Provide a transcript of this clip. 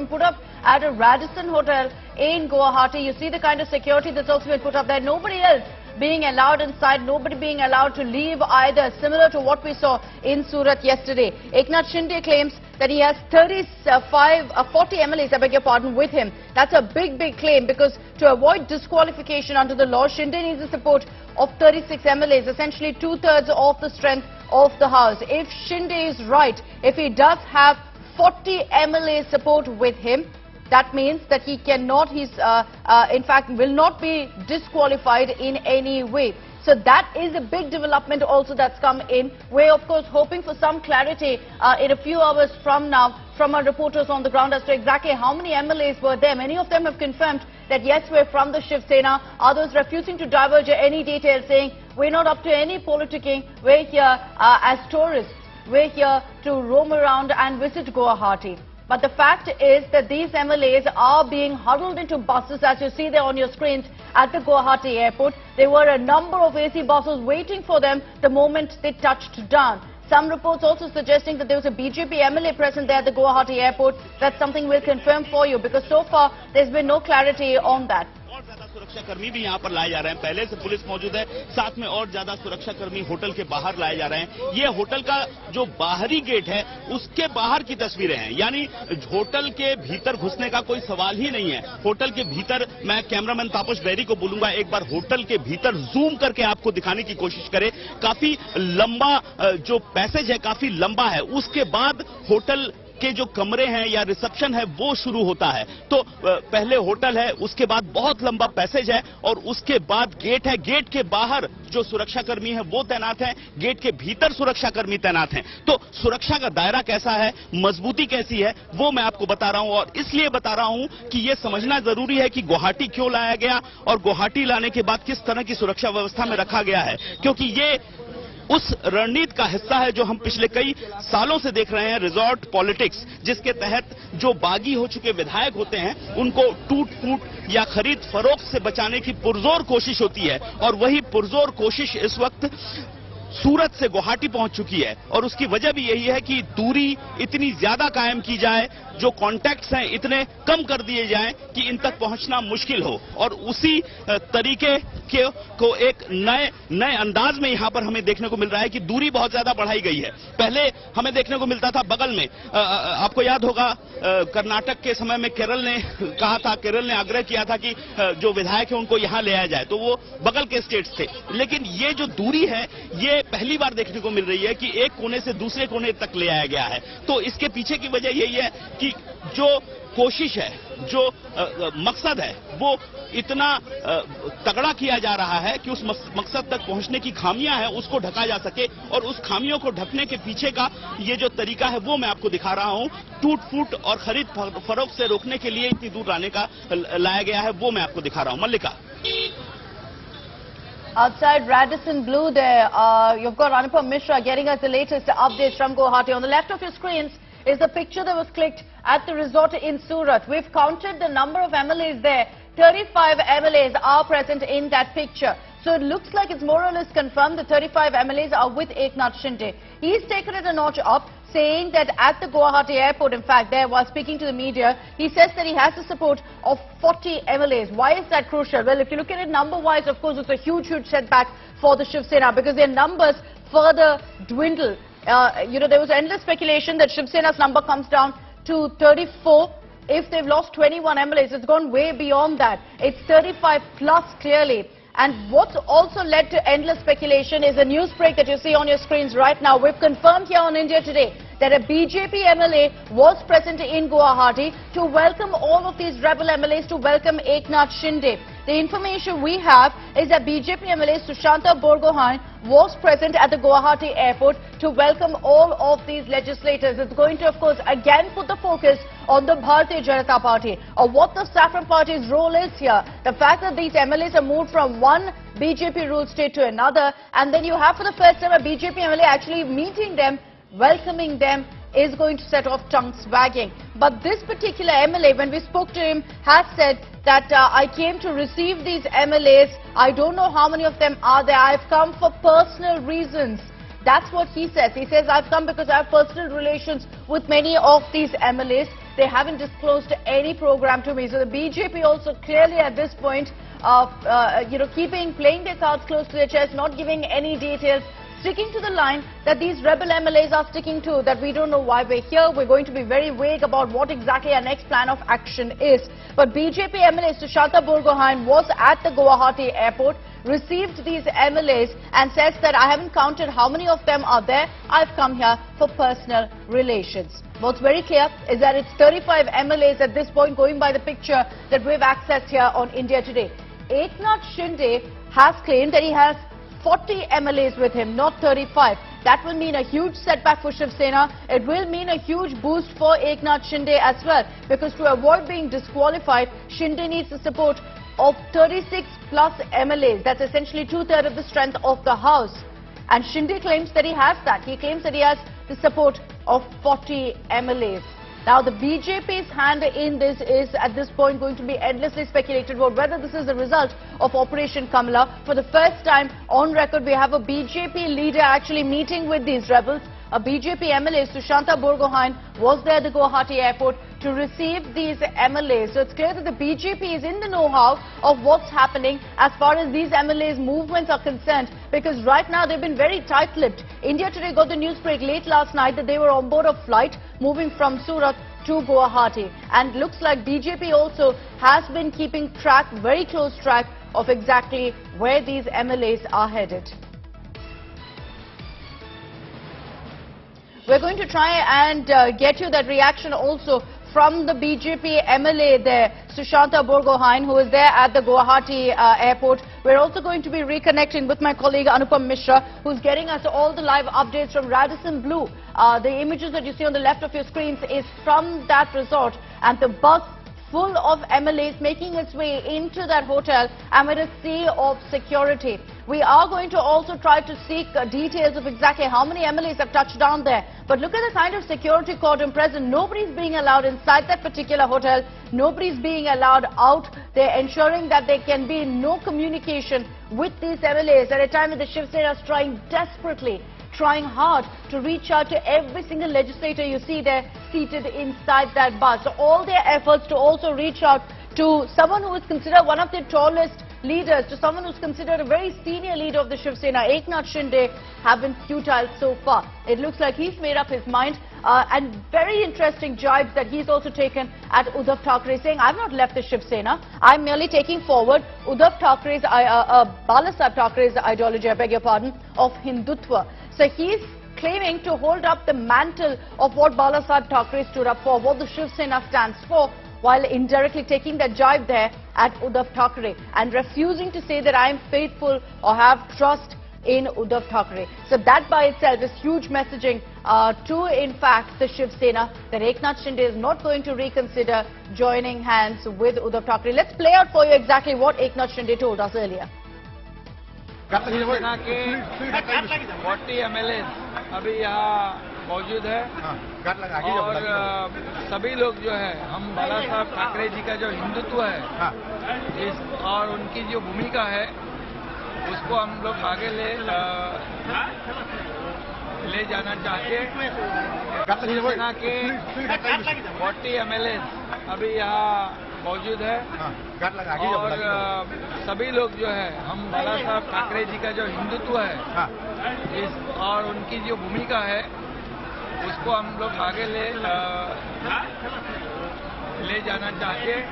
put up at a Radisson Hotel in Guwahati. You see the kind of security that's also been put up there. Nobody else being allowed inside, nobody being allowed to leave either, similar to what we saw in Surat yesterday. Eknath Shinde claims that he has 40 MLAs, I beg your pardon, with him. That's a big claim, because to avoid disqualification under the law, Shinde needs the support of 36 MLAs, essentially 2/3 of the strength of the House. If Shinde is right, if he does have 40 MLA support with him, that means that he cannot, in fact, will not be disqualified in any way. So that is a big development also that's come in. We're, of course, hoping for some clarity in a few hours from now from our reporters on the ground as to exactly how many MLAs were there. Many of them have confirmed that, yes, we're from the Shiv Sena. Others refusing to diverge any details, saying we're not up to any politicking. We're here as tourists. We're here to roam around and visit Guwahati. But the fact is that these MLAs are being huddled into buses, as you see there on your screens, at the Guwahati airport. There were a number of AC buses waiting for them the moment they touched down. Some reports also suggesting that there was a BJP MLA present there at the Guwahati airport. That's something we'll confirm for you, because so far there's been no clarity on that. और ज्यादा सुरक्षा कर्मी भी यहाँ पर लाए जा रहे हैं। पहले से पुलिस मौजूद है, साथ में और ज्यादा सुरक्षा कर्मी होटल के बाहर लाए जा रहे हैं। ये होटल का जो बाहरी गेट है उसके बाहर की तस्वीरें हैं, यानी होटल के भीतर घुसने का कोई सवाल ही नहीं है। होटल के भीतर, मैं कैमरामैन तापस बेरी को बोलूंगा एक बार होटल के भीतर जूम करके आपको दिखाने की कोशिश करें। काफी लंबा जो पैसेज है, काफी लंबा है। उसके बाद होटल के जो कमरे हैं या रिसेप्शन है वो शुरू होता है। तो पहले होटल है, उसके बाद बहुत लंबा पैसेज है और उसके बाद गेट है। गेट के बाहर जो सुरक्षाकर्मी है वो तैनात हैं, गेट के भीतर सुरक्षाकर्मी तैनात हैं। तो सुरक्षा का दायरा कैसा है, मजबूती कैसी है, वो मैं आपको बता रहा हूं। और इसलिए बता रहा हूं कि ये समझना जरूरी है कि गुवाहाटी क्यों लाया गया और गुवाहाटी लाने के बाद किस तरह की सुरक्षा व्यवस्था में रखा गया है, क्योंकि ये उस रणनीति का हिस्सा है जो हम पिछले कई सालों से देख रहे हैं, रिजॉर्ट पॉलिटिक्स, जिसके तहत जो बागी हो चुके विधायक होते हैं उनको टूट फूट या खरीद फरोख्त से बचाने की पुरजोर कोशिश होती है। और वही पुरजोर कोशिश इस वक्त सूरत से गुवाहाटी पहुंच चुकी है। और उसकी वजह भी यही है कि दूरी इतनी ज्यादा कायम की जाए, जो कॉन्टैक्ट्स हैं इतने कम कर दिए जाएं कि इन तक पहुंचना मुश्किल हो। और उसी तरीके को एक नए अंदाज में यहां पर हमें देखने को मिल रहा है कि दूरी बहुत ज्यादा बढ़ाई गई है। पहले हमें देखने को मिलता था बगल में, आपको याद होगा कर्नाटक के समय में केरल ने कहा था, केरल ने आग्रह किया था कि जो विधायक है उनको यहां ले आया जाए, तो वो बगल के स्टेट्स थे। लेकिन ये जो दूरी है ये पहली बार देखने को मिल रही है कि एक कोने से दूसरे कोने तक ले आया गया है। तो इसके पीछे की वजह यही है कि जो कोशिश है, जो मकसद है, वो इतना तगड़ा किया जा रहा है कि उस मकसद तक पहुंचने की खामियां हैं उसको ढका जा सके। और उस खामियों को ढकने के पीछे का ये जो तरीका है वो मैं आपको दिखा रहा हूं। टूट फूट और खरीद फरोख्त से रोकने के लिए इतनी दूर लाया गया है, वो मैं आपको दिखा रहा हूं। मल्लिका, outside Radisson Blu there, you've got Anupam Mishra getting us the latest updates from Guwahati. On the left of your screens is the picture that was clicked at the resort in Surat. We've counted the number of MLAs there. 35 MLAs are present in that picture. So it looks like it's more or less confirmed the 35 MLAs are with Eknath Shinde. He's taken it a notch up, saying that at the Guwahati airport, in fact, there while speaking to the media, he says that he has the support of 40 MLAs. Why is that crucial? Well, if you look at it number-wise, of course, it's a huge setback for the Shiv Sena, because their numbers further dwindle. There was endless speculation that Shiv Sena's number comes down to 34. If they've lost 21 MLAs, it's gone way beyond that. It's 35 plus clearly. And what's also led to endless speculation is a news break that you see on your screens right now. We've confirmed here on India Today that a BJP MLA was present in Guwahati to welcome all of these rebel MLAs, to welcome Eknath Shinde. The information we have is that BJP MLA Sushanta Borgohain was present at the Guwahati airport to welcome all of these legislators. It's going to, of course, again put the focus on the Bharatiya Janata Party, or what the Saffron Party's role is here. The fact that these MLAs are moved from one BJP-ruled state to another, and then you have for the first time a BJP MLA actually meeting them, welcoming them, is going to set off tongues wagging. But this particular MLA, when we spoke to him, has said that I came to receive these MLAs. I don't know how many of them are there. I've come for personal reasons. That's what he says. He says, I've come because I have personal relations with many of these MLAs. They haven't disclosed any program to me. So the BJP also clearly at this point, playing their cards close to their chest, not giving any details, sticking to the line that these rebel MLAs are sticking to, that we don't know why we're here. We're going to be very vague about what exactly our next plan of action is. But BJP MLA Sushanta Burgohain was at the Guwahati airport, received these MLAs and says that I haven't counted how many of them are there. I've come here for personal relations. What's very clear is that it's 35 MLAs at this point, going by the picture that we've accessed here on India Today. Eknath Shinde has claimed that he has 40 MLAs with him, not 35. That will mean a huge setback for Shiv Sena. It will mean a huge boost for Eknath Shinde as well, because to avoid being disqualified, Shinde needs the support of 36 plus MLAs. That's essentially 2/3 of the strength of the House. And Shinde claims that he has that. He claims that he has the support of 40 MLAs. Now, the BJP's hand in this is at this point going to be endlessly speculated about whether this is the result of Operation Kamala. For the first time on record, we have a BJP leader actually meeting with these rebels. A BJP MLA, Sushanta Burgohain, was there at the Guwahati airport to receive these MLAs. So it's clear that the BJP is in the know-how of what's happening as far as these MLAs' movements are concerned, because right now they've been very tight-lipped. India Today got the news break late last night that they were on board a flight moving from Surat to Guwahati. And looks like BJP also has been keeping track, very close track, of exactly where these MLAs are headed. We're going to try and get you that reaction also from the BJP MLA there, Sushanta Burgohain, who is there at the Guwahati airport. We're also going to be reconnecting with my colleague Anupam Mishra, who's getting us all the live updates from Radisson Blu. The images that you see on the left of your screens is from that resort, and the bus full of MLAs making its way into that hotel amid a sea of security. We are going to also try to seek details of exactly how many MLAs have touched down there. But look at the kind of security cordon present. Nobody's being allowed inside that particular hotel. Nobody's being allowed out. They're ensuring that there can be no communication with these MLAs at a time when the Shiv Sena is trying desperately, trying hard to reach out to every single legislator you see there seated inside that bus. So all their efforts to also reach out to someone who is considered one of the tallest leaders, to someone who's considered a very senior leader of the Shiv Sena, Eknath Shinde, have been futile so far. It looks like he's made up his mind, and very interesting jibes that he's also taken at Uddhav Thackeray, saying, I've not left the Shiv Sena, I'm merely taking forward Uddhav Thackeray's, Balasaheb Thackeray's ideology, I beg your pardon, of Hindutva. So he's claiming to hold up the mantle of what Balasaheb Thackeray stood up for, what the Shiv Sena stands for, while indirectly taking that jibe there at Uddhav Thackeray and refusing to say that I am faithful or have trust in Uddhav Thackeray. So that by itself is huge messaging to, in fact, the Shiv Sena that Eknath Shinde is not going to reconsider joining hands with Uddhav Thackeray. Let's play out for you exactly what Eknath Shinde told us earlier. सेना के 40 MLAs अभी यहाँ मौजूद है और सभी लोग जो है, हम बाला साहब ठाकरे जी का जो हिंदुत्व है इस और उनकी जो भूमिका है उसको हम लोग आगे ले जाना चाहते हैं। सेना के 40 MLAs अभी यहाँ मौजूद है और सभी लोग जो है, हम बाला साहब ठाकरे जी का जो हिंदुत्व है इस और उनकी जो भूमिका है उसको हम लोग आगे ले जाना चाहते हैं।